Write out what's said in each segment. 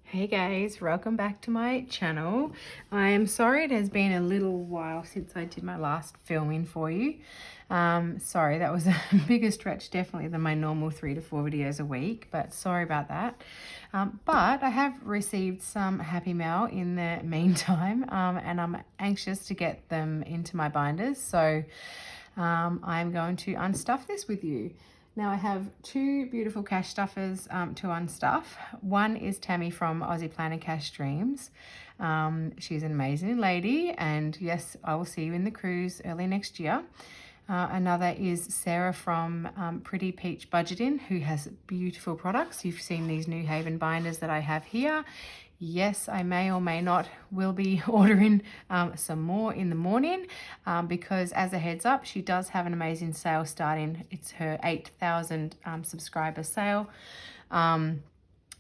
Hey guys, welcome back to my channel. I am sorry it has been a little while since I did my last filming for you. Sorry, that was a bigger stretch definitely than my normal 3 to 4 videos a week, but sorry about that. But I have received some happy mail in the meantime, and I'm anxious to get them into my binders. So I'm going to unstuff this with you. Now I have two beautiful cash stuffers to unstuff. One is Tammy from Aussie Planner Cash Dreams. She's an amazing lady, and yes, I will see you in the cruise early next year. Another is Sarah from Pretty Peach Budgeting, who has beautiful products. You've seen these New Haven binders that I have here. Yes, I may or may not will be ordering some more in the morning because as a heads up, she does have an amazing sale starting. It's her 8,000 subscriber sale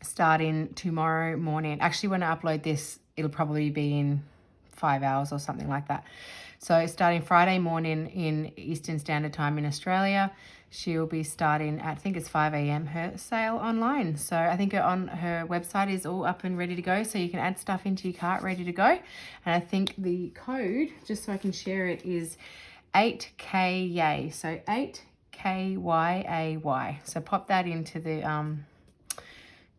starting tomorrow morning. Actually, when I upload this, it'll probably be in 5 hours or something like that. So starting Friday morning in Eastern Standard Time in Australia, she'll be starting at, I think it's 5 a.m. her sale online. So I think on her website is all up and ready to go. So you can add stuff into your cart ready to go. And I think the code, just so I can share it, is 8KYAY. So 8KYAY. So pop that into the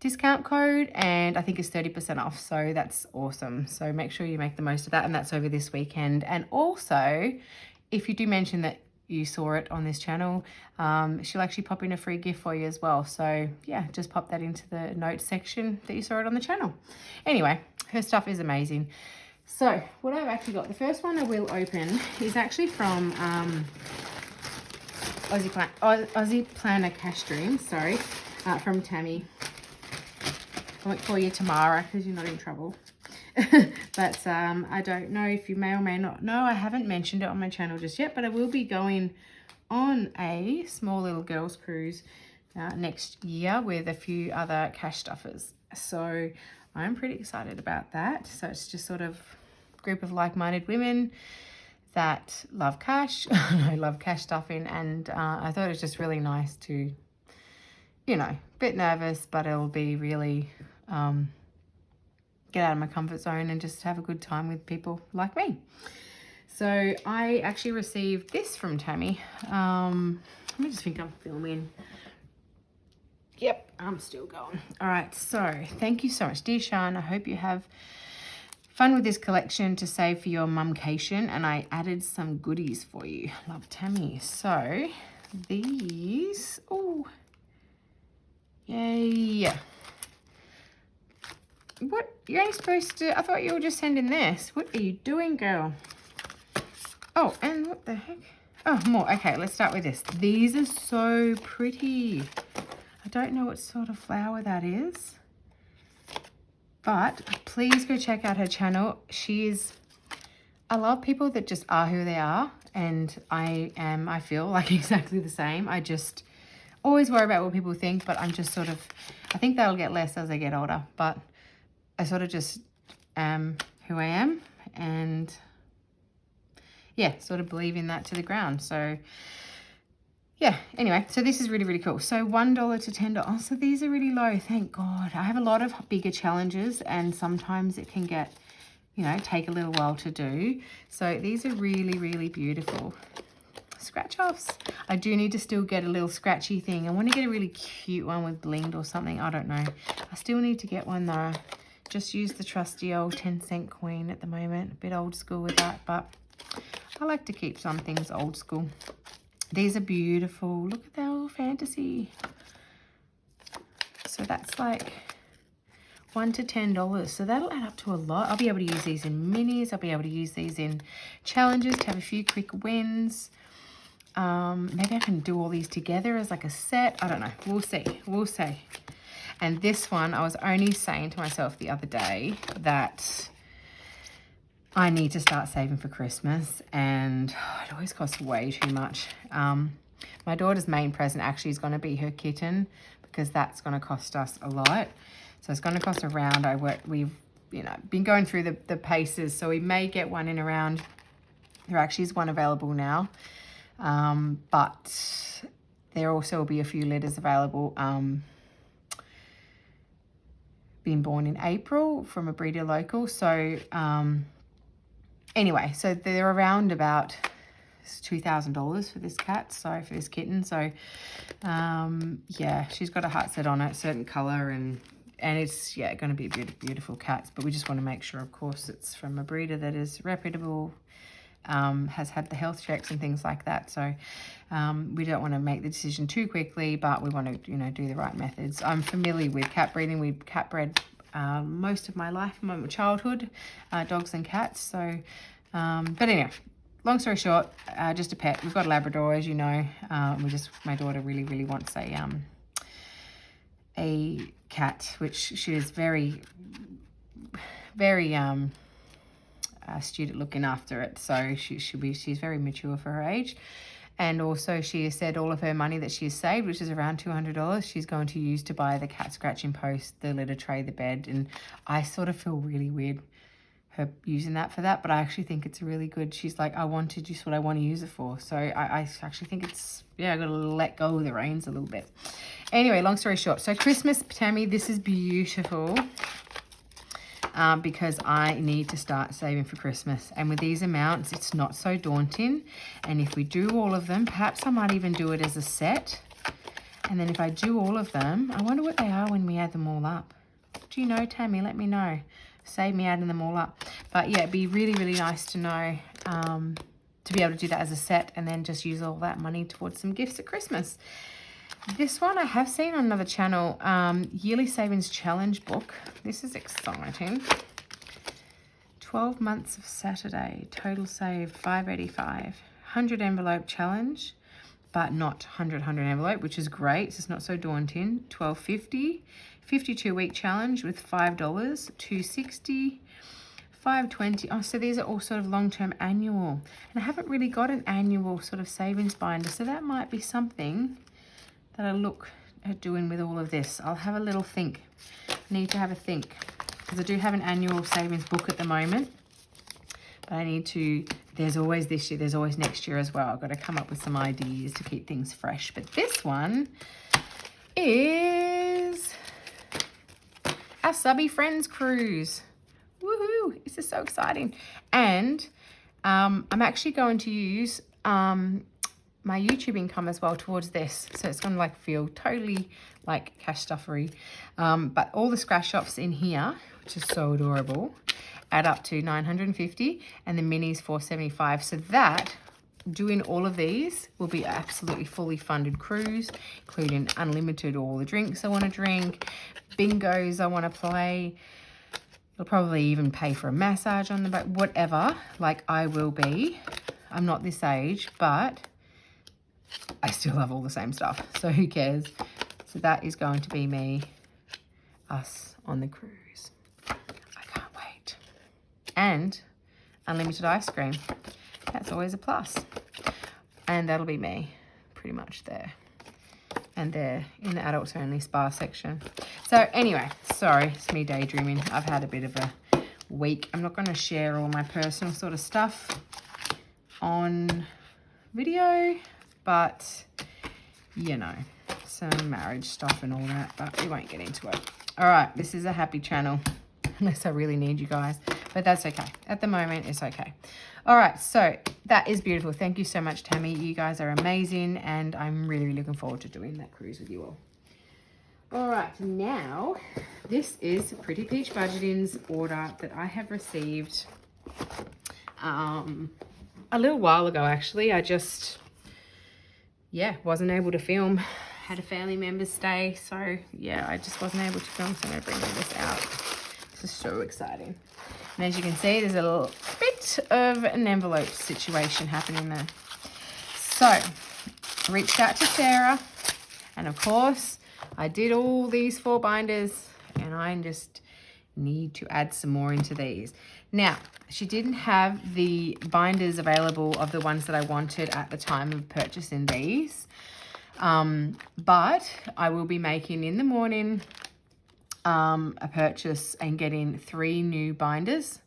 discount code, and I think it's 30% off, so that's awesome. So make sure you make the most of that, and that's over this weekend. And also, if you do mention that you saw it on this channel, she'll actually pop in a free gift for you as well. So yeah, just pop that into the notes section that you saw it on the channel. Anyway, her stuff is amazing. So what I've actually got, the first one I will open is actually from Aussie Planner Cash Dreams, sorry, from Tammy. I won't call you Tamara because you're not in trouble. But I don't know if you may or may not know. I haven't mentioned it on my channel just yet, but I will be going on a small little girls cruise next year with a few other cash stuffers. So I'm pretty excited about that. So it's just sort of a group of like-minded women that love cash. I love cash stuffing, and I thought it was just really nice to, you know, a bit nervous, but it'll be really get out of my comfort zone and just have a good time with people like me. So I actually received this from Tammy. Let me just think I'm filming. Yep, I'm still going. All right, so thank you so much, dear Sean. I hope you have fun with this collection to save for your mumcation, and I added some goodies for you. Love, Tammy. So these, oh, yay. What? You ain't supposed to... I thought you were just sending this. What are you doing, girl? Oh, and what the heck? Oh, more. Okay, let's start with this. These are so pretty. I don't know what sort of flower that is, but please go check out her channel. I love people that just are who they are, and I feel like exactly the same. I just always worry about what people think, but I'm just sort of... I think that'll get less as I get older, but I sort of just am who I am, and yeah, sort of believe in that to the ground. So yeah, anyway, so this is really, really cool. So $1 to $10. So these are really low, thank God. I have a lot of bigger challenges, and sometimes it can get, you know, take a little while to do. So these are really, really beautiful. Scratch offs. I do need to still get a little scratchy thing. I want to get a really cute one with blinged or something. I don't know. I still need to get one though. Just use the trusty old 10-cent coin at the moment. A bit old school with that, but I like to keep some things old school. These are beautiful. Look at that little fantasy. So that's like $1 to $10. So that'll add up to a lot. I'll be able to use these in minis. I'll be able to use these in challenges to have a few quick wins. Maybe I can do all these together as like a set. I don't know. We'll see. We'll see. And this one, I was only saying to myself the other day that I need to start saving for Christmas, and it always costs way too much. My daughter's main present actually is going to be her kitten, because that's going to cost us a lot. So it's going to cost around, we've, you know, been going through the paces, so we may get one in around, there actually is one available now, but there also will be a few litters available, been born in April from a breeder local. So anyway, so they're around about $2,000 for this cat, so for this kitten. So yeah, she's got a heart set on it, certain color, and it's, yeah, going to be a beautiful cat. But we just want to make sure, of course, it's from a breeder that is reputable, has had the health checks and things like that. So we don't want to make the decision too quickly, but we want to, you know, do the right methods. I'm familiar with cat breeding. We cat bred most of my life, my childhood, dogs and cats. So but anyway, long story short, just a pet. We've got a Labrador, as you know. My daughter really wants a cat, which she is very astute at looking after it. So she's very mature for her age. And also she has said all of her money that she has saved, which is around $200, she's going to use to buy the cat scratching post, the litter tray, the bed. And I sort of feel really weird her using that for that, but I actually think it's really good. She's like, I want to use what I want to use it for. So I actually think it's, yeah, I got to let go of the reins a little bit. Anyway, long story short, so Christmas, Tammy, this is beautiful because I need to start saving for Christmas. And with these amounts, it's not so daunting. And if we do all of them, perhaps I might even do it as a set. And then if I do all of them, I wonder what they are when we add them all up. Do you know, Tammy? Let me know. Save me adding them all up. But yeah, it'd be really nice to know, to be able to do that as a set and then just use all that money towards some gifts at Christmas. This one I have seen on another channel, Yearly Savings Challenge book. This is exciting. 12 months of Saturday, total save $5.85. 100 envelope challenge, but not 100 envelope, which is great. So it's not so daunting. $12.50. 52-week challenge with $5, $2.60, $5.20. Oh, so these are all sort of long-term annual. And I haven't really got an annual sort of savings binder, so that might be something that I look at doing with all of this. I'll have a little think. I need to have a think, because I do have an annual savings book at the moment. But I need to, there's always this year, there's always next year as well. I've got to come up with some ideas to keep things fresh. But this one is our Subby Friends cruise. Woohoo! This is so exciting. And I'm actually going to use my YouTube income as well towards this. So it's going to like feel totally like cash stuffery. But all the scratch offs in here, which is so adorable, add up to $950, and the minis $475. So that, doing all of these, will be absolutely fully funded cruise, including unlimited all the drinks I want to drink, bingos I want to play. It'll probably even pay for a massage on the boat, whatever. Like, I will be. I'm not this age, but I still have all the same stuff, so who cares? So that is going to be us on the cruise. I can't wait. And unlimited ice cream. That's always a plus. And that'll be me, pretty much there. And there in the adults only spa section. So anyway, sorry, it's me daydreaming. I've had a bit of a week. I'm not going to share all my personal sort of stuff on video, but you know, some marriage stuff and all that, but we won't get into it. All right, this is a happy channel, unless I really need you guys, but that's okay. At the moment, it's okay. All right, so that is beautiful. Thank you so much, Tammy. You guys are amazing, and I'm really looking forward to doing that cruise with you all. All right, now this is Pretty Peach Budgeting's order that I have received a little while ago, actually. I just, yeah, wasn't able to film. Had a family member's stay, so yeah, I just wasn't able to film, so I'm going to bring this out. This is so exciting. And as you can see, there's a little bit of an envelope situation happening there. So, I reached out to Sarah, and of course, I did all these 4 binders, and I just need to add some more into these. Now, she didn't have the binders available of the ones that I wanted at the time of purchasing these, but I will be making in the morning a purchase and getting 3 new binders,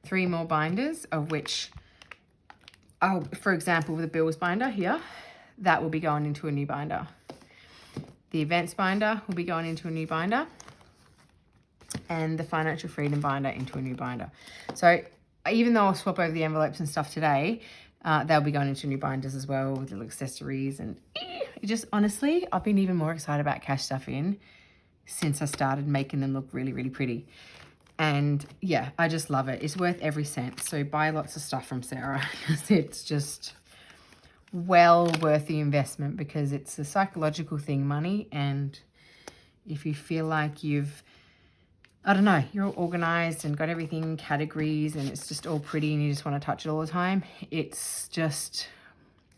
3 more binders, of which, for example, the bills binder here, that will be going into a new binder. The events binder will be going into a new binder. and the Financial Freedom binder into a new binder. So even though I'll swap over the envelopes and stuff today, they'll be going into new binders as well with little accessories. And just honestly, I've been even more excited about cash stuff in since I started making them look really, really pretty. And yeah, I just love it. It's worth every cent. So buy lots of stuff from Sarah. It's just well worth the investment because it's a psychological thing, money. And if you feel like you've, I don't know, you're all organized and got everything in categories and it's just all pretty and you just want to touch it all the time, it's just,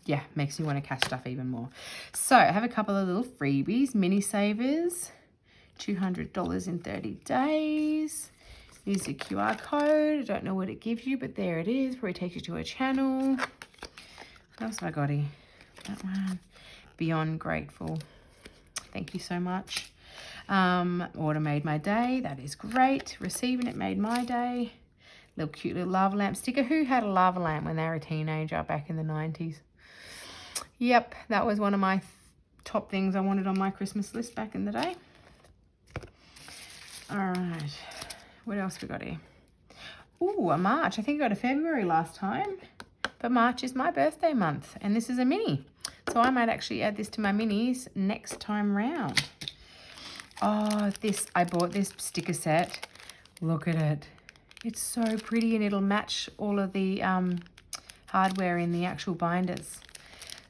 yeah, makes me want to cash stuff even more. So I have a couple of little freebies. Mini Savers, $200 in 30 days. Here's a QR code. I don't know what it gives you, but there it is. Probably takes you to a channel. What else have I got here? That one. Beyond grateful. Thank you so much. Order made my day. That is great. Receiving it made my day. Little cute little lava lamp sticker. Who had a lava lamp when they were a teenager back in the 90s? Yep, that was one of my top things I wanted on my Christmas list back in the day. All right. What else we got here? Ooh, a March. I think I got a February last time. But March is my birthday month. And this is a mini. So I might actually add this to my minis next time round. Oh, I bought this sticker set. Look at it. It's so pretty and it'll match all of the hardware in the actual binders.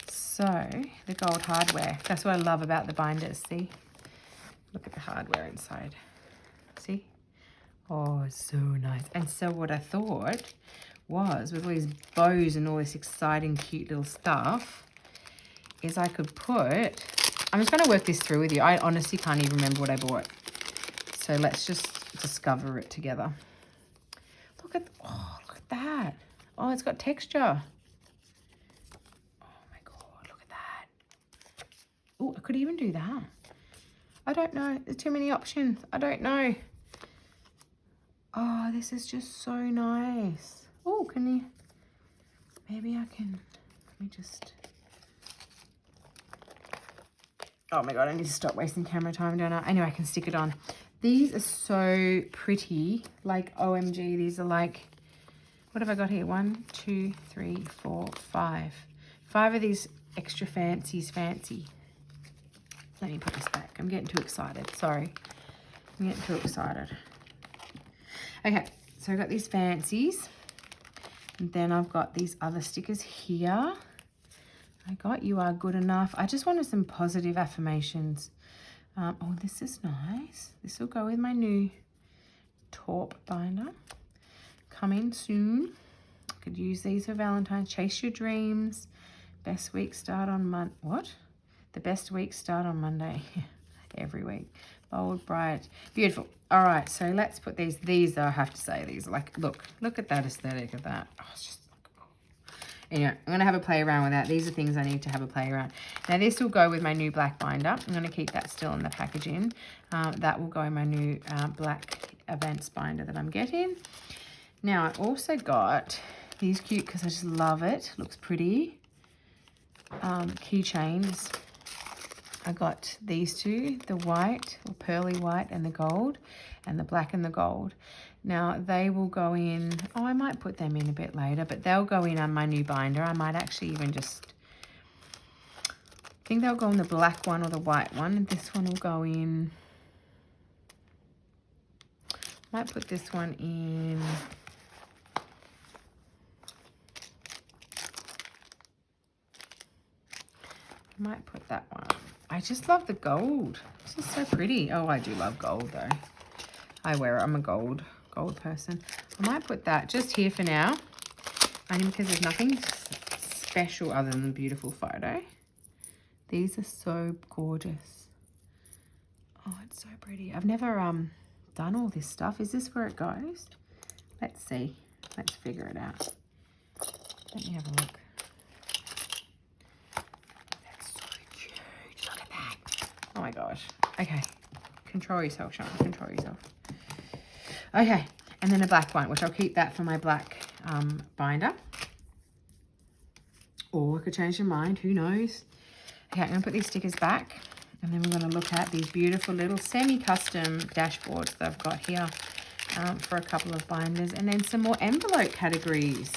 So, the gold hardware. That's what I love about the binders, see? Look at the hardware inside. See? Oh, it's so nice. And so what I thought was, with all these bows and all this exciting, cute little stuff, is I could put... I'm just going to work this through with you. I honestly can't even remember what I bought. So let's just discover it together. Look at that. Oh, it's got texture. Oh my God, look at that. Oh, I could even do that. I don't know. There's too many options. I don't know. Oh, this is just so nice. Oh, can you... Maybe I can... Let me just... Oh my God, I need to stop wasting camera time, don't I? Anyway, I can stick it on. These are so pretty. Like, OMG, these are like... What have I got here? 1, 2, 3, 4, 5. 5 of these extra fancy. Let me put this back. I'm getting too excited. Sorry. I'm getting too excited. Okay, so I've got these fancies. And then I've got these other stickers here. I got You Are Good Enough. I just wanted some positive affirmations. Oh, this is nice. This will go with my new taupe binder. Coming soon. Could use these for Valentine's. Chase Your Dreams. Best week start on Monday. What? The best week start on Monday. Every week. Bold, bright, beautiful. All right, so let's put these. These, I have to say, these are like, look at that aesthetic of that. Oh, it's just anyway, I'm going to have a play around with that. These are things I need to have a play around. Now, this will go with my new black binder. I'm going to keep that still in the packaging. That will go in my new black events binder that I'm getting. Now, I also got these cute, because I just love it. Looks pretty. Keychains. I got these two, the white, or pearly white, and the gold, and the black and the gold. Now, they will go in, oh, I might put them in a bit later, but they'll go in on my new binder. I might actually even just, I think they'll go in the black one or the white one. And this one will go in, might put this one in, might put that one. I just love the gold. This is so pretty. Oh, I do love gold though. I wear it. I'm a gold person. I might put that just here for now. Only because there's nothing special other than the beautiful photo. These are so gorgeous. Oh, it's so pretty. I've never done all this stuff. Is this where it goes? Let's see. Let's figure it out. Let me have a look. Oh my gosh. Okay. Control yourself, Sean. Control yourself. Okay. And then a black one, which I'll keep that for my black binder. Or I could change your mind. Who knows? Okay, I'm going to put these stickers back. And then we're going to look at these beautiful little semi-custom dashboards that I've got here for a couple of binders. And then some more envelope categories.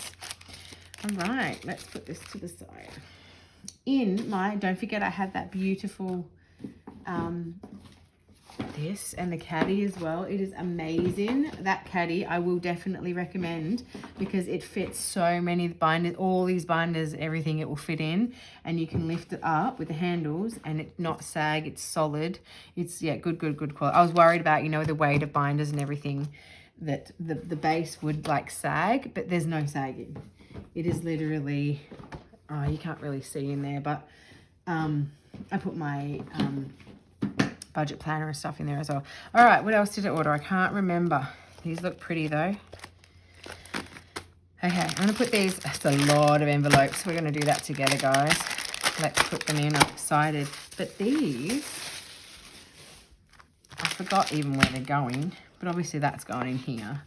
All right, let's put this to the side. Don't forget I have that beautiful, this and the caddy as well. It is amazing. That caddy I will definitely recommend because it fits so many binders, all these binders, everything it will fit in, and you can lift it up with the handles and it not sag. It's solid. It's, yeah, good quality. I was worried about, you know, the weight of binders and everything, that the base would like sag, but there's no sagging. It is literally, oh, you can't really see in there, but I put my budget planner and stuff in there as well. All right, what else did I order? I can't remember. These look pretty though. Okay, I'm gonna put these, that's a lot of envelopes. We're gonna do that together, guys. Let's put them in. I'm excited. But these, I forgot even where they're going, but obviously that's going in here.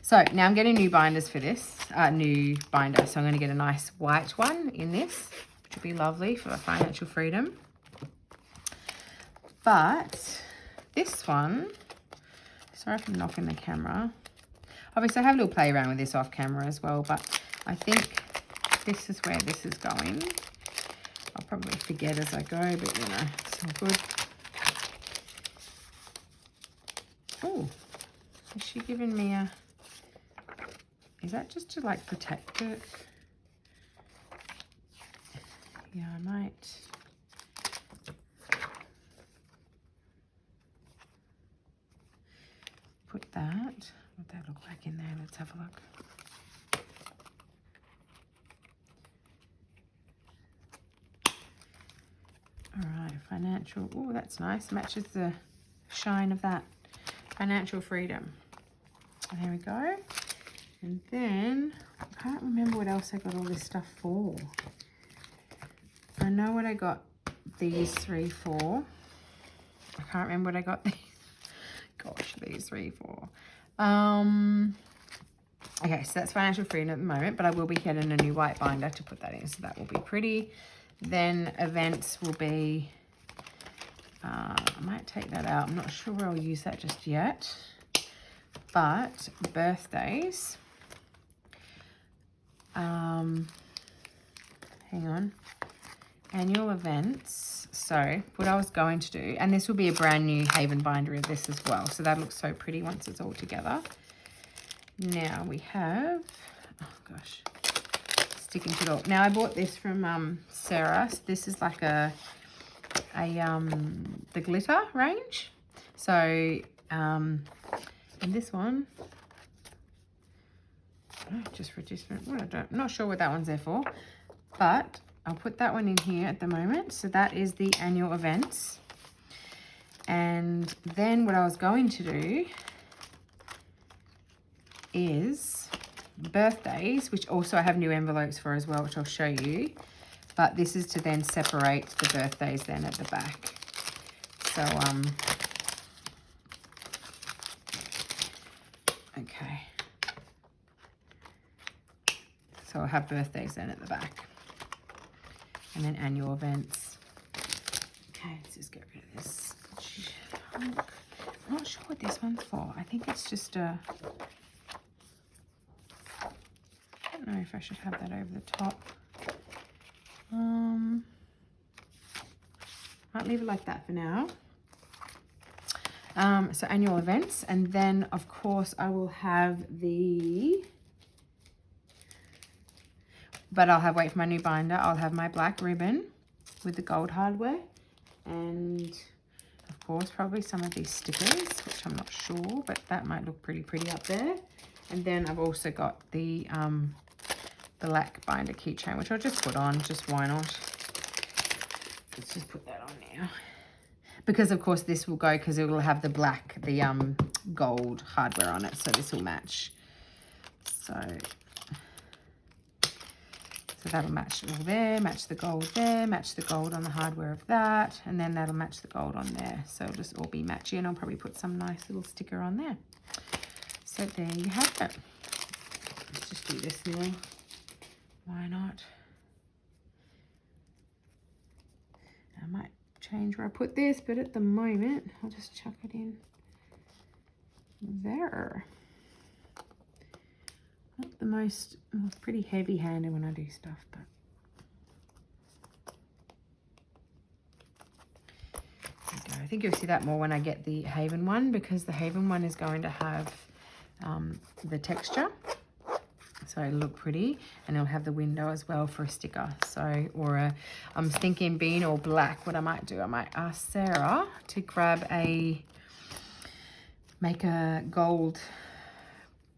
So now I'm getting new binders for this, new binder. So I'm gonna get a nice white one in this, which would be lovely for financial freedom. But this one, sorry if I'm knocking the camera. Obviously I have a little play around with this off camera as well, but I think this is where this is going. I'll probably forget as I go, but you know, it's all good. Oh, is she giving me a, is that just to like protect it? Yeah, I might. Put that, what that look like in there? Let's have a look. All right, financial, oh, that's nice. Matches the shine of that. Financial freedom. There we go. And then, I can't remember what else I got all this stuff for. I know what I got these three for. I can't remember what I got these. Gosh, these three for. Okay, so that's financial freedom at the moment, but I will be getting a new white binder to put that in, so that will be pretty. Then events will be, I might take that out. I'm not sure where I'll use that just yet. But birthdays, hang on, annual events. So what I was going to do, and this will be a brand new Haven binder of this as well. So that looks so pretty once it's all together. Now we have, oh gosh, sticking to it all. Now I bought this from Sarah. This is like the glitter range. So and this one, just for different, well, I'm not sure what that one's there for, but I'll put that one in here at the moment. So that is the annual events. And then what I was going to do is birthdays, which also I have new envelopes for as well, which I'll show you. But this is to then separate the birthdays then at the back. So, okay. So I'll have birthdays then at the back. And then annual events. Okay, let's just get rid of this. I'm not sure what this one's for. I think it's just a, I don't know if I should have that over the top. Might leave it like that for now. So annual events, and then of course I will have the, but I'll have, wait for my new binder, I'll have my black ribbon with the gold hardware, and of course probably some of these stickers, which I'm not sure, but that might look pretty pretty up there. And then I've also got the black binder keychain, which I'll just put on, just why not. Let's just put that on now. Because of course this will go, because it will have the black, the gold hardware on it, so this will match. So that'll match all there, match the gold there, match the gold on the hardware of that, and then that'll match the gold on there. So it'll just all be matchy, and I'll probably put some nice little sticker on there. So there you have it. Let's just do this now. Why not? I might change where I put this, but at the moment I'll just chuck it in there. Not the most, well, it's pretty heavy handed when I do stuff, but there we go. I think you'll see that more when I get the Haven one, because the Haven one is going to have the texture, so it'll look pretty, and it'll have the window as well for a sticker. So, or a, I'm thinking being all black, what I might do, I might ask Sarah to grab make a gold,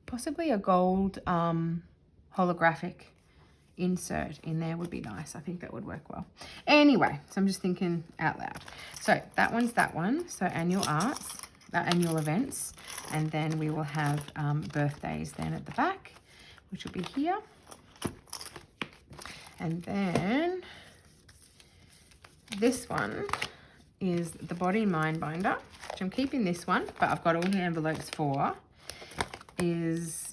possibly a gold holographic insert in there would be nice. I think that would work well. Anyway, so I'm just thinking out loud. So that one's that one. So annual arts, annual events, and then we will have birthdays then at the back, which will be here. And then this one is the Body and Mind binder, which I'm keeping this one, but I've got all the envelopes for, is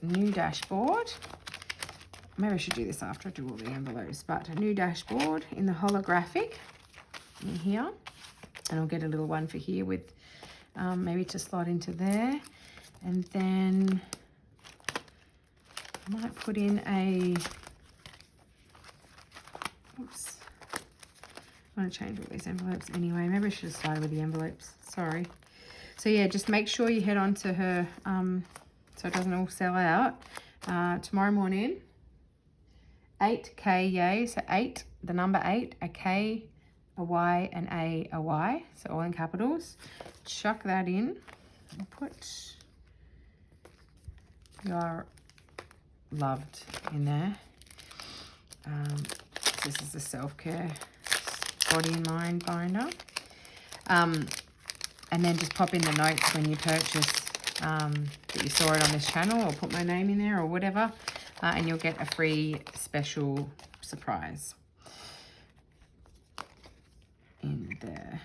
new dashboard. Maybe I should do this after I do all the envelopes, but a new dashboard in the holographic in here, and I'll get a little one for here with maybe to slot into there, and then I might put in a, oops, I want to change all these envelopes anyway. Maybe I should have started with the envelopes, sorry. So yeah, just make sure you head on to her so it doesn't all sell out. Tomorrow morning, 8K yay, so 8, the number 8, a K, a Y, an A, a Y, so all in capitals. Chuck that in and put your loved in there. This is the self-care Body and Mind binder. And then just pop in the notes when you purchase that you saw it on this channel, or put my name in there or whatever, and you'll get a free special surprise in there.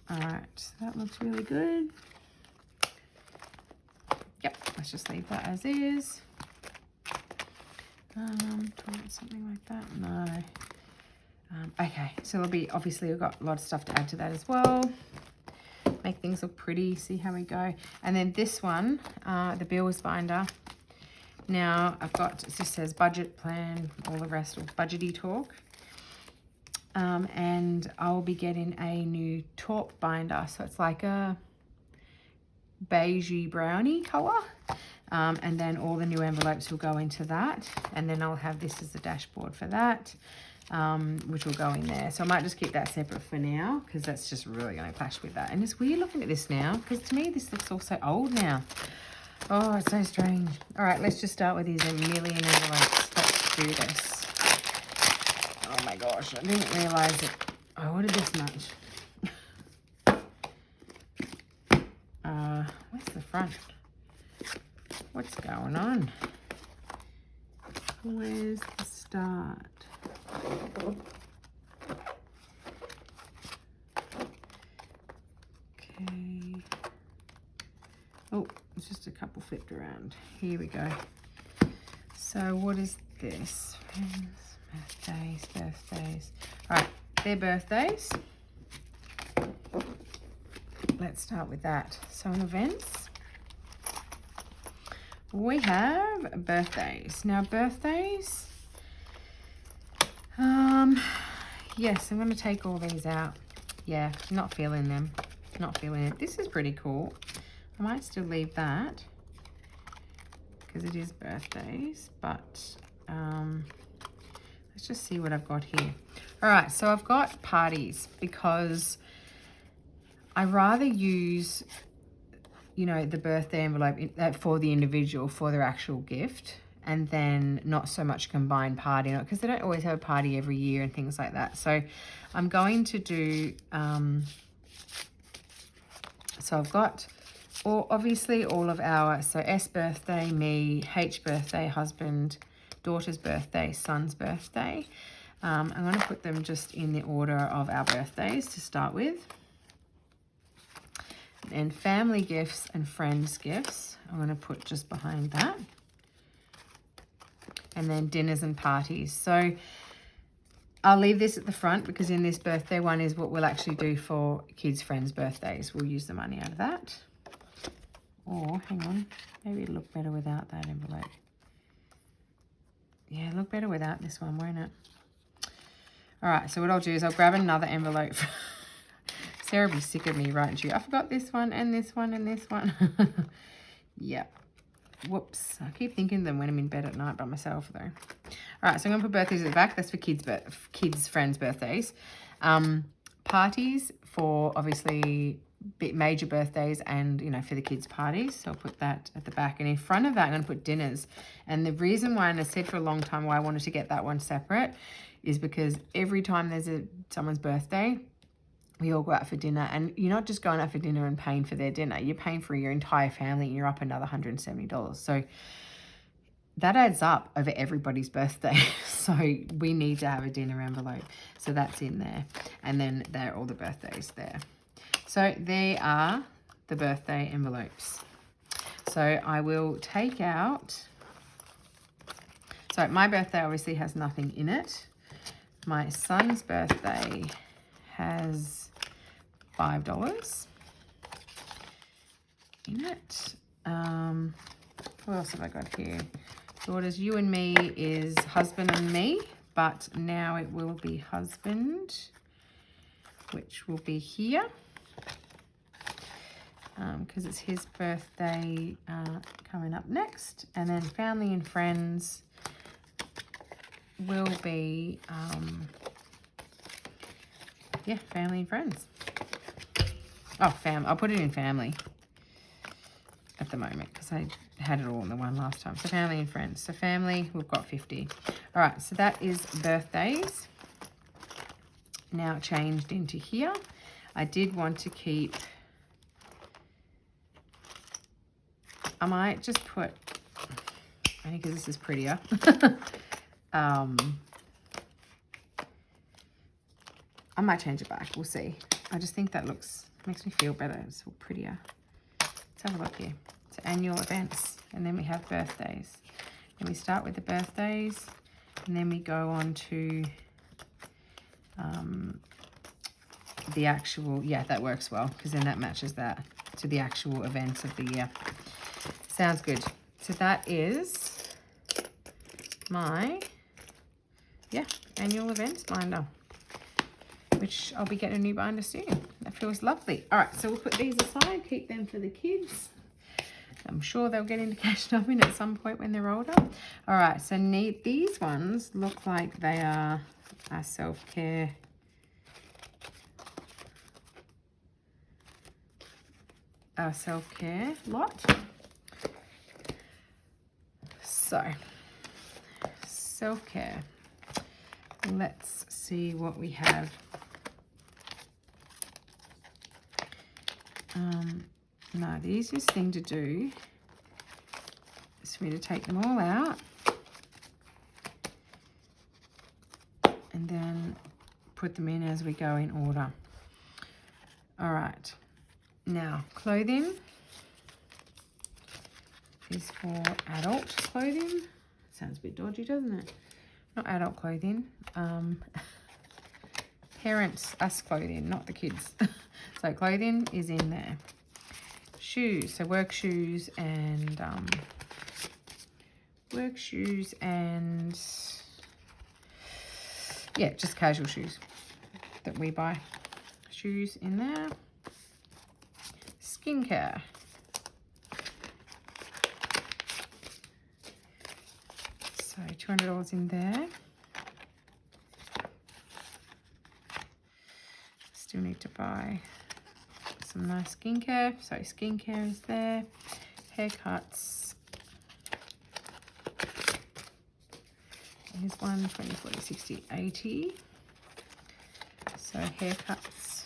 All right, so that looks really good. Yep, let's just leave that as is. Do I want something like that? No. Okay, so it'll be, obviously we've got a lot of stuff to add to that as well. Make things look pretty, see how we go. And then this one, the bills binder. Now I've got, it just says budget plan, all the rest of budgety talk. And I'll be getting a new taupe binder. So it's like a beigey brownie color. And then all the new envelopes will go into that. And then I'll have this as the dashboard for that, which will go in there. So I might just keep that separate for now, because that's just really going to clash with that. And it's weird looking at this now, because to me this looks all so old now. Oh, it's so strange. All right, let's just start with these a million envelopes. Let's do this. Oh my gosh, I didn't realize it. I ordered this much. Where's the front? What's going on? Where's the start? Okay. Oh, it's just a couple flipped around. Here we go. So what is this? Birthdays. All right, their birthdays. Let's start with that. So in events, we have birthdays. Now birthdays, yes, I'm going to take all these out. Yeah, not feeling them. Not feeling it. This is pretty cool. I might still leave that because it is birthdays, but let's just see what I've got here. All right, so I've got parties, because I rather use, you know, the birthday envelope for the individual, for their actual gift, and then not so much combine party, because they don't always have a party every year and things like that. So I'm going to do, so I've got obviously all of our, so S birthday, me, H birthday, husband, daughter's birthday, son's birthday. I'm going to put them just in the order of our birthdays to start with. And family gifts and friends gifts, I'm going to put just behind that. and then dinners and parties. So I'll leave this at the front because in this birthday one is what we'll actually do for kids' friends' birthdays. We'll use the money out of that. Or, hang on, maybe it'll look better without that envelope. Yeah, it'll look better without this one, won't it? All right, so what I'll do is I'll grab another envelope. Sarah will be sick of me writing to you. I forgot this one and this one and this one. Yep. Whoops. I keep thinking of them when I'm in bed at night by myself, though. All right, so I'm going to put birthdays at the back. That's for kids' friends' birthdays. Parties for, obviously, major birthdays and, you know, for the kids' parties. So I'll put that at the back. And in front of that, I'm going to put dinners. And the reason why, and I said for a long time why I wanted to get that one separate, is because every time there's someone's birthday, we all go out for dinner, and you're not just going out for dinner and paying for their dinner. You're paying for your entire family, and you're up another $170. So that adds up over everybody's birthday. So we need to have a dinner envelope. So that's in there. And then there are all the birthdays there. So there are the birthday envelopes. So I will take out, so my birthday obviously has nothing in it. My son's birthday has $5 in it. What else have I got here? Daughters, you and me is husband and me, but now it will be husband, which will be here because it's his birthday coming up next. And then family and friends will be yeah, family and friends. Oh, I'll put it in family at the moment because I had it all in the one last time. So family and friends. So family, we've got 50. All right, so that is birthdays. Now changed into here. I did want to keep, I might just put, I think this is prettier. I might change it back. We'll see. I just think that makes me feel better. It's all prettier. Let's have a look here. So annual events, and then we have birthdays. And we start with the birthdays, and then we go on to the actual, yeah, that works well because then that matches that to the actual events of the year. Sounds good. So that is my, yeah, annual events binder, which I'll be getting a new binder soon. That feels lovely. All right, so we'll put these aside, keep them for the kids. I'm sure they'll get into cash shopping at some point when they're older. All right, so these ones look like they are our self-care. Our self-care lot. So, self-care. Let's see what we have. No, the easiest thing to do is for me to take them all out and then put them in as we go in order. All right, now clothing is for adult clothing. Sounds a bit dodgy, doesn't it? Not adult clothing, parents, us clothing, not the kids. So clothing is in there. Shoes, so work shoes and yeah, just casual shoes that we buy. Shoes in there. Skincare. So $200 in there. Still need to buy some nice skincare. So skincare is there. Haircuts. Here's one, 20, 40, 60, 80. So haircuts,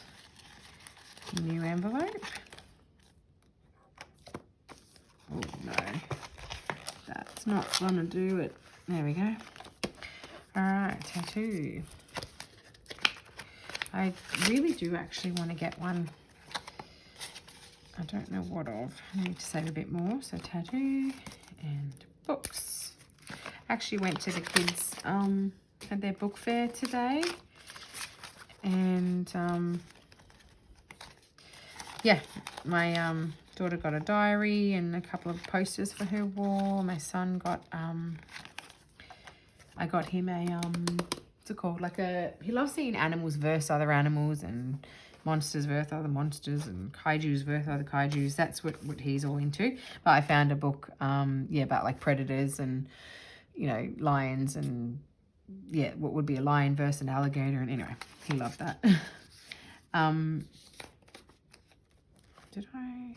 new envelope. Oh no, that's not gonna do it. There we go. All right, tattoo. I really do actually want to get one. I don't know what of. I need to save a bit more. So tattoo and books. Actually went to the kids, had their book fair today. And, yeah, my daughter got a diary and a couple of posters for her wall. My son got, I got him a, what's it called? Like he loves seeing animals versus other animals and monsters versus other monsters and kaijus versus other kaijus. That's what he's all into. But I found a book, yeah, about like predators and, you know, lions and, yeah, what would be a lion versus an alligator. And anyway, he loved that. Did I?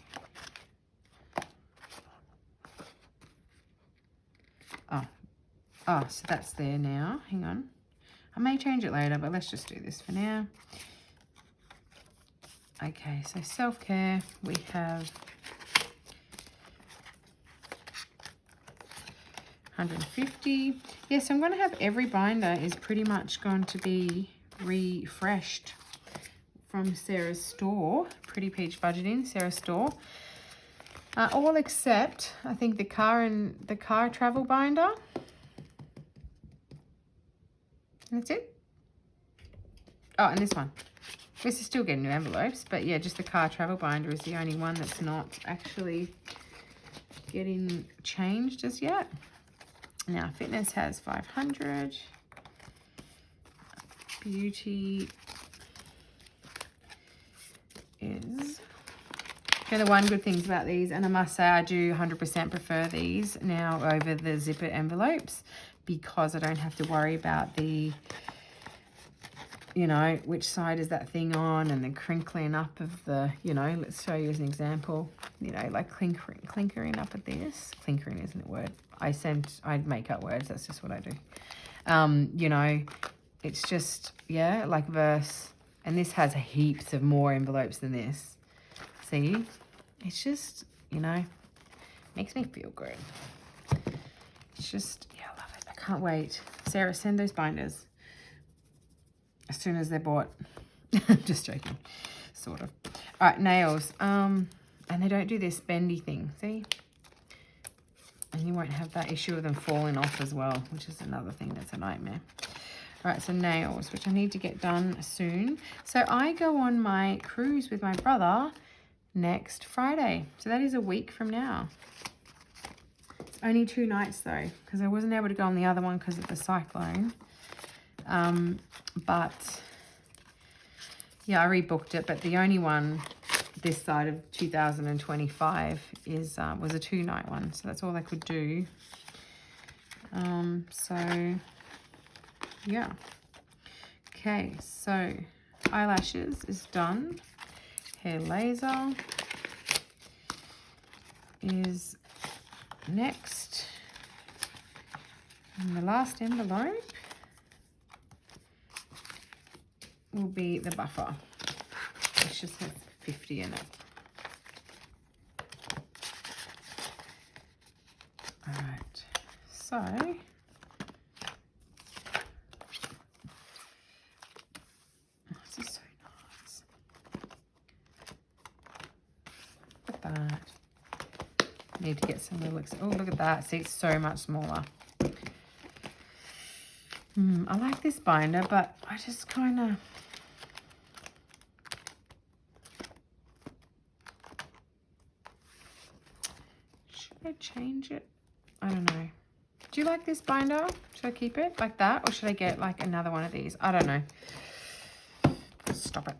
Oh, so that's there now. Hang on. I may change it later, but let's just do this for now. Okay, so self-care, we have 150. Yes, I'm going to have every binder is pretty much going to be refreshed from Sarah's store. Pretty Peach Budgeting, Sarah's store. All except, I think, the car travel binder. And that's it. Oh, and this one. This is still getting new envelopes, but yeah, just the car travel binder is the only one that's not actually getting changed as yet. Now, fitness has 500. Beauty is... Okay, the one good things about these, and I must say I do 100% prefer these now over the zipper envelopes because I don't have to worry about the, you know, which side is that thing on and the crinkling up of the, you know, let's show you as an example, you know, like clinkering up at this. Clinkering isn't a word. I make up words. That's just what I do. You know, it's just, yeah, like verse, and this has heaps of more envelopes than this. See, it's just, you know, makes me feel good. It's just, yeah, I love it. I can't wait. Sarah, send those binders as soon as they're bought. Just joking, sort of. All right, nails. And they don't do this bendy thing, see? And you won't have that issue of them falling off as well, which is another thing that's a nightmare. All right, so nails, which I need to get done soon. So I go on my cruise with my brother next Friday. So that is a week from now. It's only 2 nights though, because I wasn't able to go on the other one because of the cyclone. But yeah, I rebooked it, but the only one this side of 2025 is was a 2-night one, so that's all I could do. So yeah. Okay, so eyelashes is done. Hair laser is next. And the last envelope will be the buffer, which just has 50 in it. All right, so this is so nice. Look at that. Need to get some little, oh, look at that. See, it's so much smaller. I like this binder, but I just kind of, should I change it? I don't know. Do you like this binder? Should I keep it like that, or should I get like another one of these? I don't know. Stop it.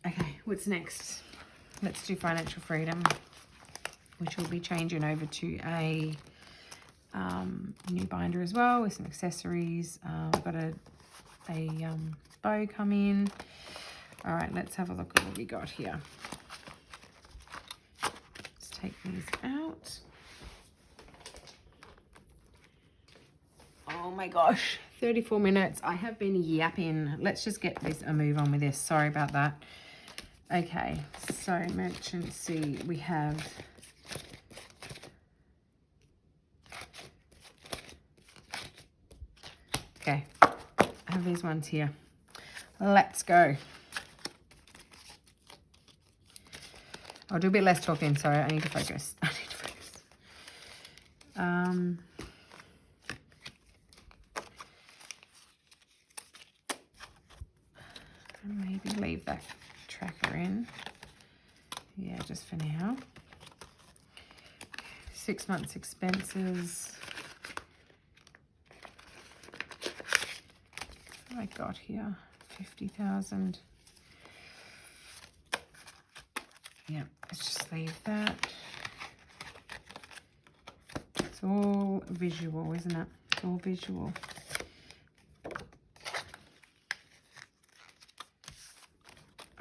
Okay, what's next? Let's do financial freedom, which will be changing over to a new binder as well with some accessories. I've got a bow come in. All right, let's have a look at what we got here. Let's take these out. Oh my gosh, 34 minutes. I have been yapping. Let's just get this a move on with this. Sorry about that. Okay, so merchancy, we have okay, I have these ones here. Let's go. I'll do a bit less talking. Sorry, I need to focus. I need to focus. And maybe leave that tracker in. Yeah, just for now. 6 months expenses. What have I got here? 50,000. Yeah, let's just leave that. It's all visual, isn't it? It's all visual.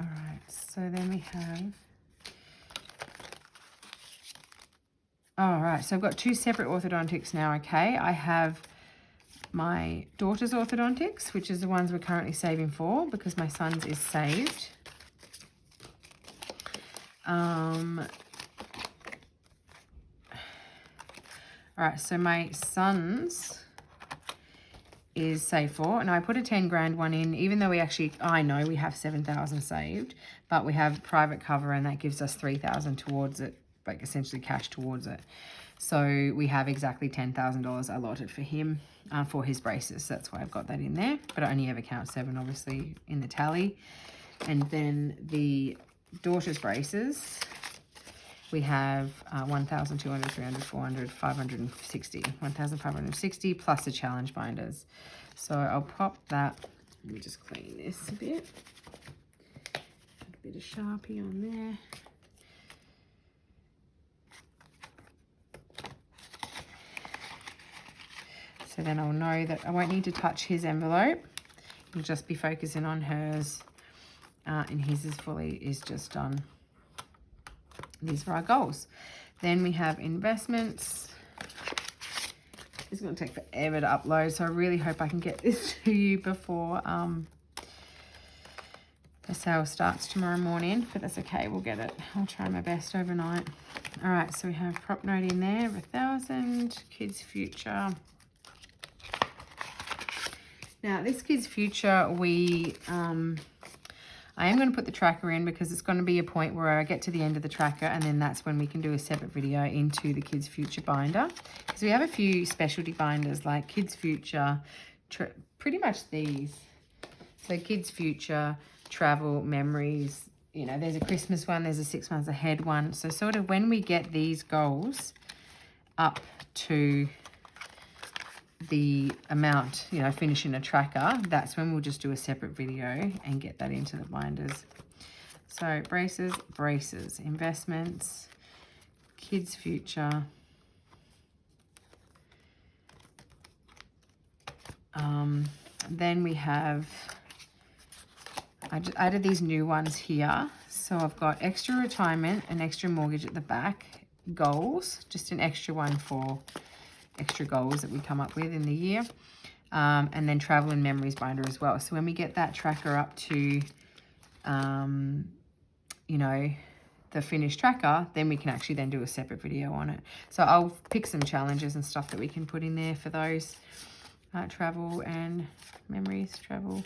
All right, so then we have... All right, so I've got 2 separate orthodontics now, okay? I have my daughter's orthodontics, which is the ones we're currently saving for because my son's is saved. All right, so my son's is saved for, and I put a 10 grand one in, even though I know we have 7,000 saved, but we have private cover and that gives us 3,000 towards it, like essentially cash towards it. So we have exactly $10,000 allotted for him for his braces. That's why I've got that in there, but I only ever count 7 obviously in the tally. And then the daughter's braces, we have 1,200, 300, 400, 560, 1,560 plus the challenge binders. So I'll pop that. Let me just clean this a bit. Add a bit of Sharpie on there. So then I'll know that I won't need to touch his envelope. I'll just be focusing on hers. And his is just done. These are our goals. Then we have investments. It's going to take forever to upload, so I really hope I can get this to you before the sale starts tomorrow morning, but that's okay, we'll get it. I'll try my best overnight. All right, so we have prop note in there of 1,000, kids future. Now this kids future, I am going to put the tracker in because it's going to be a point where I get to the end of the tracker and then that's when we can do a separate video into the Kids Future binder. Because we have a few specialty binders like Kids Future, pretty much these. So Kids Future, Travel, Memories, you know, there's a Christmas one, there's a 6 months ahead one. So sort of when we get these goals up to the amount, you know, finishing a tracker, that's when we'll just do a separate video and get that into the binders. So braces, investments, kids future, then we have, I just added these new ones here. So I've got extra retirement and extra mortgage at the back, goals, just an extra one for extra goals that we come up with in the year, and then travel and memories binder as well. So when we get that tracker up to you know, the finished tracker, then we can actually then do a separate video on it. So I'll pick some challenges and stuff that we can put in there for those. Travel and memories, travel.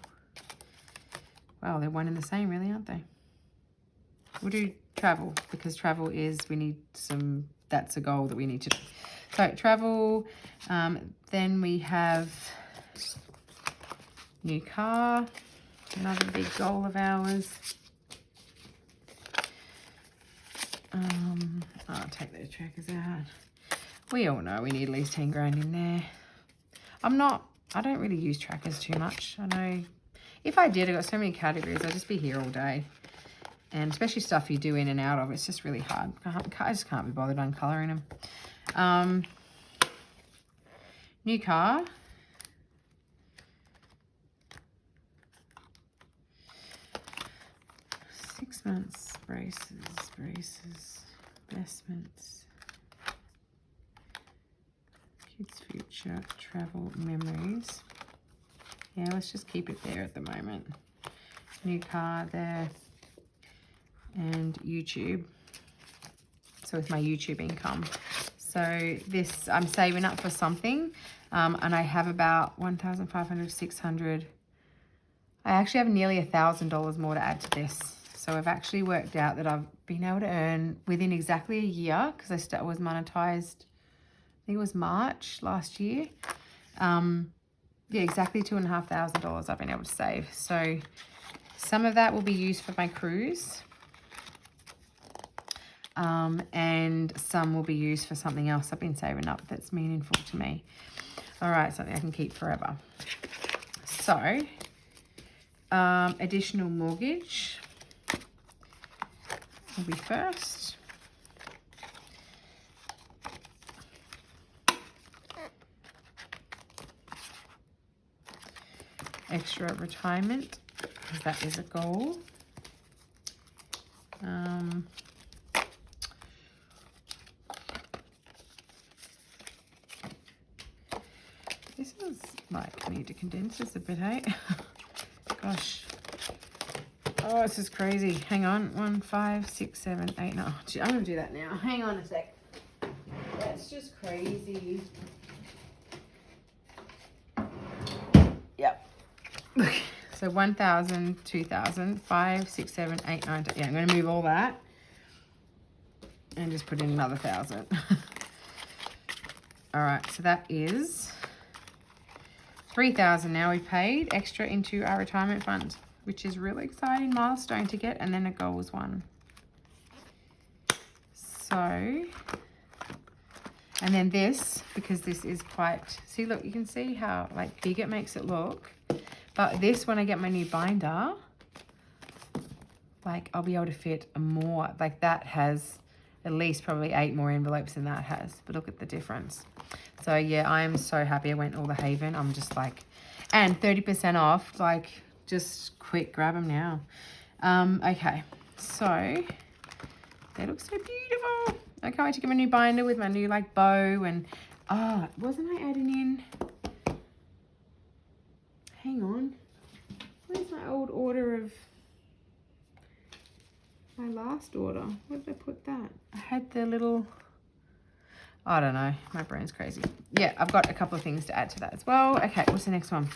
Wow, they're one and the same really, aren't they? We'll do travel because travel is, we need some, that's a goal that we need to do. So travel, then we have new car, another big goal of ours. I'll take those trackers out. We all know we need at least 10 grand in there. I don't really use trackers too much. I know if I did, I've got so many categories, I'd just be here all day. And especially stuff you do in and out of, it's just really hard. I just can't be bothered on colouring them. New car. Six months, braces, investments, kids future, travel, memories. Yeah, let's just keep it there at the moment. New car there. And YouTube. So with my YouTube income. So this, I'm saving up for something. And I have about 1,500, 600. I actually have nearly $1,000 more to add to this. So I've actually worked out that I've been able to earn within exactly a year, because I was monetized, I think it was March last year. Yeah, exactly $2,500 I've been able to save. So Some of that will be used for my cruise. And some will be used for something else I've been saving up that's meaningful to me. All right, something I can keep forever. So, additional mortgage will be first. Extra retirement, because that is a goal. This is like, I need to condense this a bit, hey? Gosh. Oh, this is crazy. Hang on. 1, 5, 6, 7, 8, 9. Gee, I'm going to do that now. Hang on a sec. That's just crazy. Yep. So 1,000, 2,000, 5, 6, 7, 8, 9, 10. Yeah, I'm going to move all that and just put in another 1,000. All right, so that is 3,000 now we paid extra into our retirement fund, which is really exciting milestone to get, and then a goals one. So, and then this, because this is quite, see, look, you can see how like big it makes it look. But this, when I get my new binder, like I'll be able to fit more. Like that has at least probably 8 more envelopes than that has. But look at the difference. So yeah, I am so happy I went all the Haven. I'm just like, and 30% off, like just quick, grab them now. Okay, so they look so beautiful. I can't wait to get my new binder with my new like bow and, oh, wasn't I adding in? Hang on, where's my old order of my last order? Where did I put that? I had the little, I don't know, my brain's crazy. Yeah, I've got a couple of things to add to that as well. Okay, what's the next one?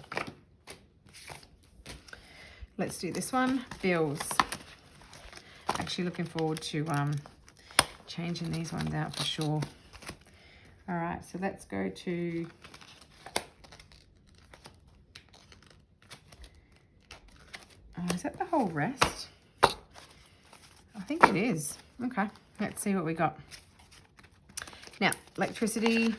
Let's do this one, bills. Actually looking forward to changing these ones out for sure. All right, so let's go to, is that the whole rest? I think it is. Okay, let's see what we got. Now, electricity.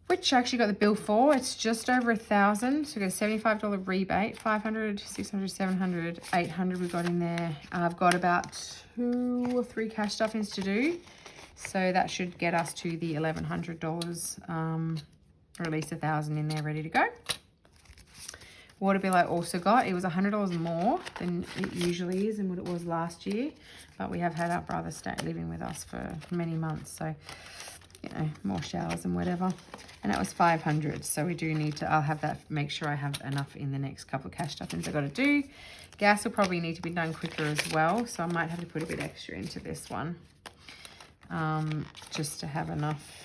Which I actually got the bill for. It's just over 1,000. So we got a $75 rebate. 500, 600, 700, 800 we got in there. I've got about 2 or 3 cash stuffings to do. So that should get us to the $1,100. Or at least 1,000 in there ready to go. Water bill I also got. It was $100 more than it usually is and what it was last year. But we have had our brother stay living with us for many months. So, you know, more showers and whatever. And that was 500. So we do need to, I'll have that, make sure I have enough in the next couple of cash stuffings I've got to do. Gas will probably need to be done quicker as well. So I might have to put a bit extra into this one. Just to have enough.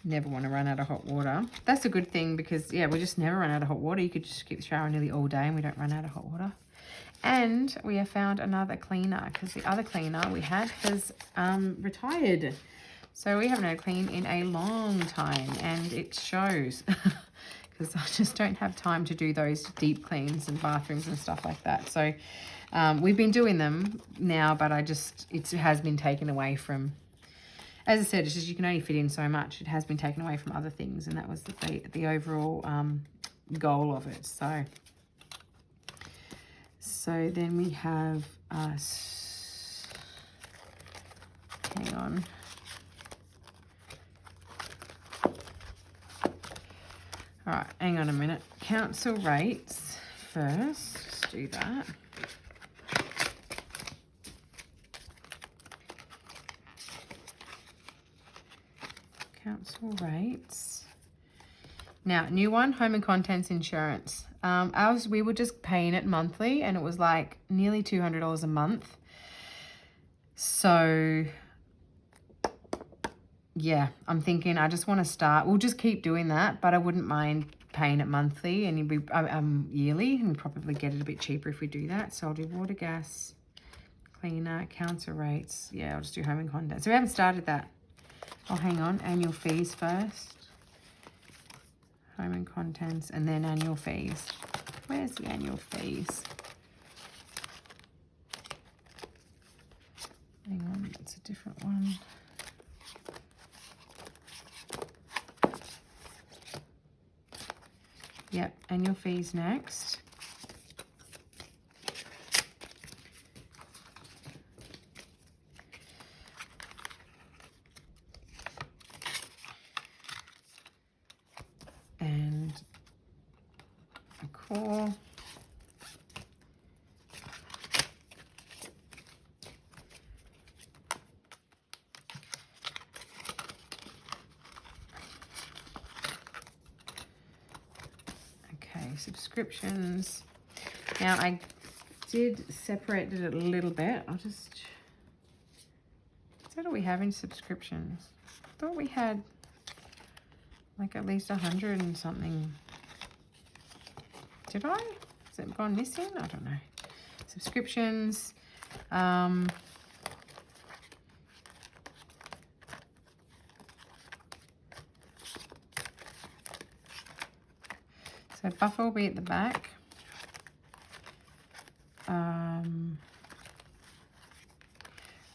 Never want to run out of hot water. That's a good thing because, yeah, we just never run out of hot water. You could just keep showering nearly all day and we don't run out of hot water. And we have found another cleaner because the other cleaner we had has retired. So we haven't had a clean in a long time and it shows because I just don't have time to do those deep cleans and bathrooms and stuff like that. So we've been doing them now, but it has been taken away from, as I said, it's just you can only fit in so much. It has been taken away from other things, and that was the overall goal of it. So then we have us. Hang on. All right, hang on a minute. Council rates first. Let's do that. Council rates. Now, new one, home and contents insurance. Ours, we were just paying it monthly and it was like nearly $200 a month. So, yeah, I'm thinking I just want to start. We'll just keep doing that, but I wouldn't mind paying it monthly and it'd be yearly, and we'll probably get it a bit cheaper if we do that. So I'll do water, gas, cleaner, council rates. Yeah, I'll just do home and contents. So we haven't started that. Oh, hang on. Annual fees first. home and contents, and then annual fees. Where's the annual fees? Hang on, it's a different one. Yep, annual fees next. And a core. Subscriptions. Now I did separate it a little bit. I'll just, what do we have in subscriptions? I thought we had like at least 100 and something. Did I? Has it gone missing? I don't know. Subscriptions. So buffer will be at the back.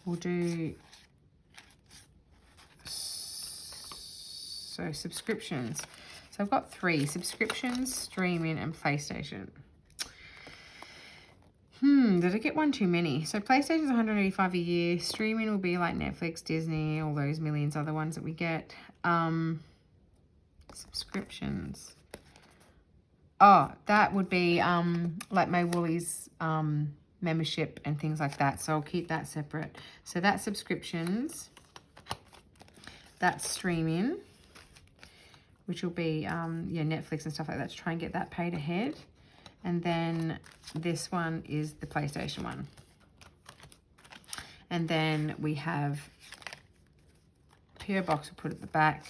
We'll do, so subscriptions. So I've got 3, subscriptions, streaming, and PlayStation. Did I get one too many? So PlayStation's 185 a year. Streaming will be like Netflix, Disney, all those millions other ones that we get. Subscriptions. Oh, that would be like my Woolies membership and things like that. So I'll keep that separate. So that's subscriptions. That's streaming, which will be yeah, Netflix and stuff like that, to try and get that paid ahead. And then this one is the PlayStation one. And then we have PO box we'll put at the back,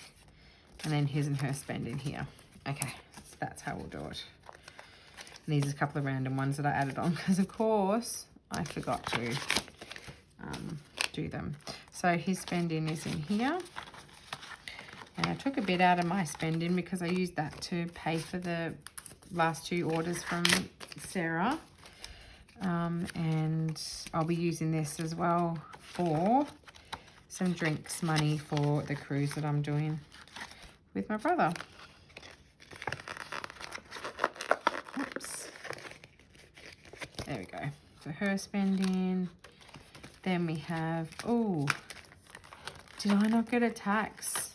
and then his and her spend in here. Okay, so that's how we'll do it. And these are a couple of random ones that I added on because, of course, I forgot to do them. So his spending is in here. And I took a bit out of my spending because I used that to pay for the last 2 orders from Sarah. And I'll be using this as well for some drinks money for the cruise that I'm doing with my brother. Oops. There we go. For her spending. Then we have, oh, did I not get a tax?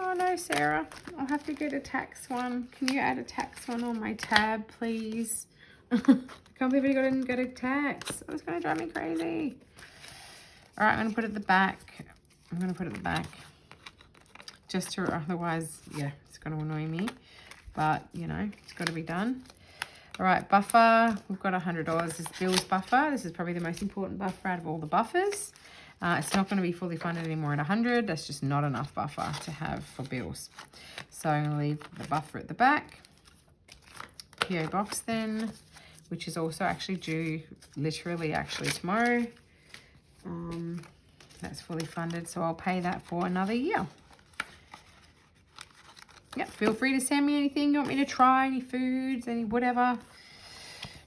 Oh no, Sarah, I'll have to get a tax one. Can you add a tax one on my tab, please? I can't believe I didn't get a tax. It's going to drive me crazy. All right, I'm going to put it at the back. I'm going to put it at the back. Just to, otherwise, yeah, it's going to annoy me. But, you know, it's got to be done. All right, buffer. We've got $100. This is Bill's buffer. This is probably the most important buffer out of all the buffers. It's not going to be fully funded anymore at 100. That's just not enough buffer to have for bills. So I'm going to leave the buffer at the back. PO box then, which is also actually due literally actually tomorrow. That's fully funded, so I'll pay that for another year. Yep, feel free to send me anything you want me to try, any foods, any whatever,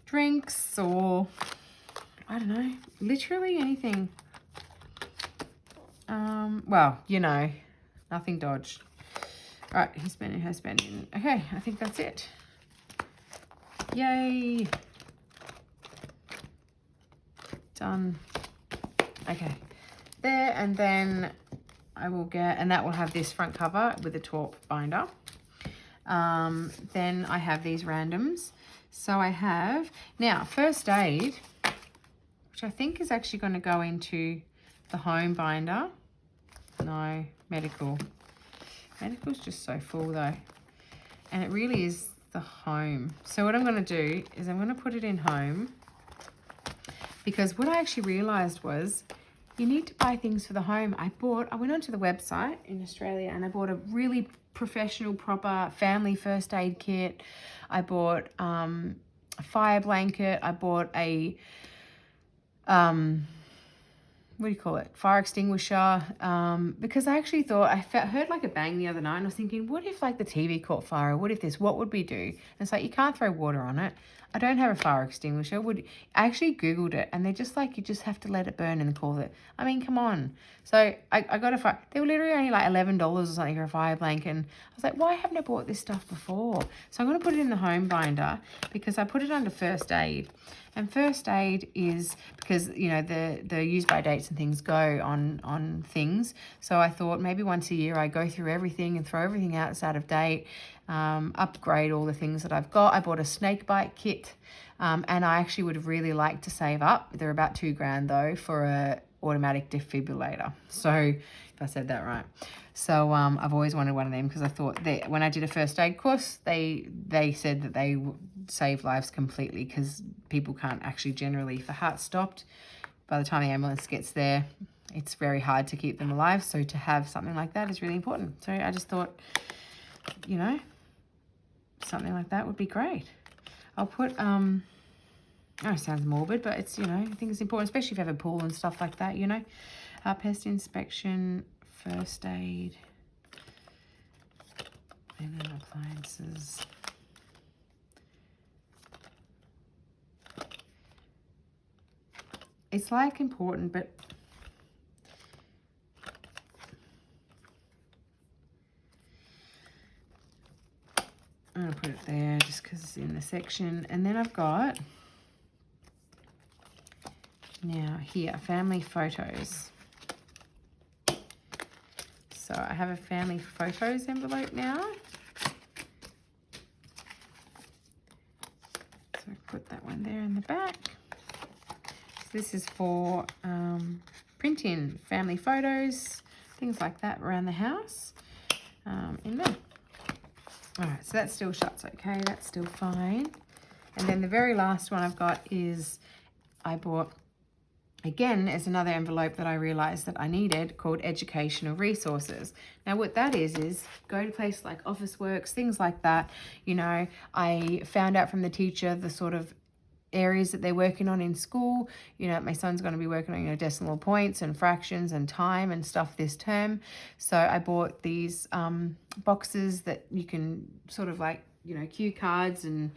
drinks, or I don't know, literally anything. Well, you know, nothing dodged. All right, he's spending, her spending. Okay, I think that's it. Yay. Done. Okay, there, and then I will get, and that will have this front cover with a taupe binder. Then I have these randoms. So I have, now, first aid, which I think is actually going to go into the home binder. No, medical. Medical's just so full though. And it really is the home. So what I'm going to do is I'm going to put it in home, because what I actually realized was you need to buy things for the home. I went onto the website in Australia and I bought a really professional, proper family first aid kit. I bought a fire blanket. I bought a what do you call it? Fire extinguisher. Because I actually thought, heard like a bang the other night and I was thinking, what if like the TV caught fire? What if this, what would we do? And it's like, you can't throw water on it. I don't have a fire extinguisher. I actually Googled it and they're just like, you just have to let it burn and call it. I mean, come on. So I got a fire. They were literally only like $11 or something for a fire blanket. And I was like, why haven't I bought this stuff before? So I'm going to put it in the home binder because I put it under first aid. And first aid is because, you know, the use by dates and things go on things. So I thought maybe once a year I go through everything and throw everything out that's out of date, upgrade all the things that I've got. I bought a snake bite kit and I actually would have really liked to save up. They're about $2,000 though for a automatic defibrillator. So if I said that right. So I've always wanted one of them because I thought that when I did a first aid course, they said that they save lives completely because people can't actually generally, if the heart stopped, by the time the ambulance gets there, it's very hard to keep them alive. So to have something like that is really important. So I just thought, you know, something like that would be great. I'll put, oh, it sounds morbid, but it's, you know, I think it's important, especially if you have a pool and stuff like that, you know. Pest inspection, first aid, and then appliances. It's like important, but I'm going to put it there just because it's in the section. And then I've got, now here, family photos. So I have a family photos envelope now. So I put that one there in the back. So this is for printing family photos, things like that around the house in there. All right, so that still shuts okay, that's still fine. And then the very last one I've got is I bought, again, as another envelope that I realized that I needed called educational resources. Now what that is go to places like Officeworks, things like that. You know, I found out from the teacher the sort of areas that they're working on in school. You know, my son's going to be working on, you know, decimal points and fractions and time and stuff this term. So I bought these boxes that you can sort of like, you know, cue cards and,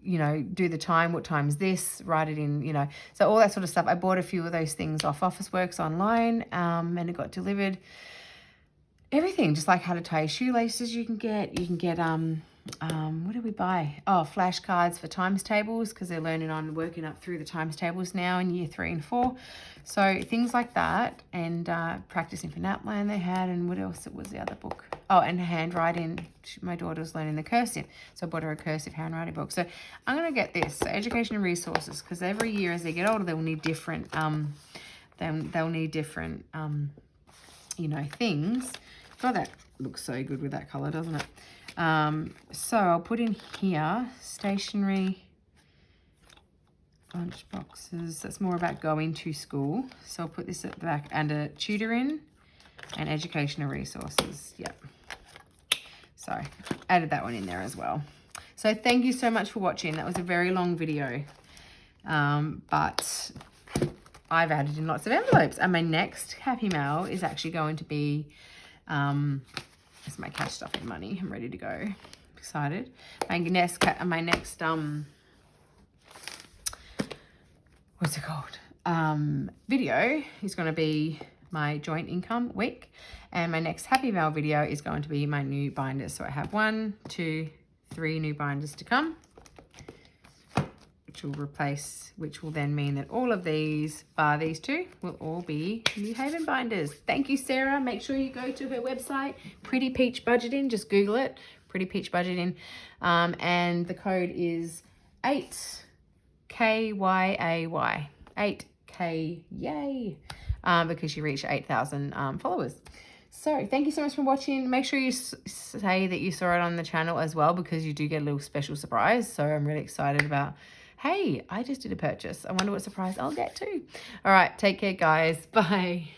you know, do the time, what time is this, write it in, you know, so all that sort of stuff. I bought a few of those things off Officeworks online and it got delivered. Everything, just like how to tie your shoelaces you can get, what did we buy? Oh, flashcards for times tables because they're learning on working up through the times tables now in year 3 and 4. So things like that, and practicing for NAPLAN they had, and what else was the other book? Oh, and handwriting. My daughter was learning the cursive, so I bought her a cursive handwriting book. So I'm going to get this, so education and resources, because every year as they get older, they'll need different, they'll need different, you know, things. God, that looks so good with that color, doesn't it? So I'll put in here stationery, lunch boxes. That's more about going to school. So I'll put this at the back under tutoring and educational resources. Yep. So added that one in there as well. So thank you so much for watching. That was a very long video, but I've added in lots of envelopes, and my next Happy Mail is actually going to be it's my cash stuff and money. I'm ready to go. Excited. My next what's it called? Video is going to be my joint income week, and my next Happy Mail video is going to be my new binders. So I have 1, 2, 3 new binders to come, which will then mean that all of these, bar these 2, will all be New Haven binders. Thank you, Sarah. Make sure you go to her website, Pretty Peach Budgeting. Just Google it, Pretty Peach Budgeting. And the code is 8KYAY. 8K, yay. Because you reached 8,000 followers. So thank you so much for watching. Make sure you say that you saw it on the channel as well, because you do get a little special surprise. So I'm really excited about, hey, I just did a purchase. I wonder what surprise I'll get too. All right, take care, guys. Bye.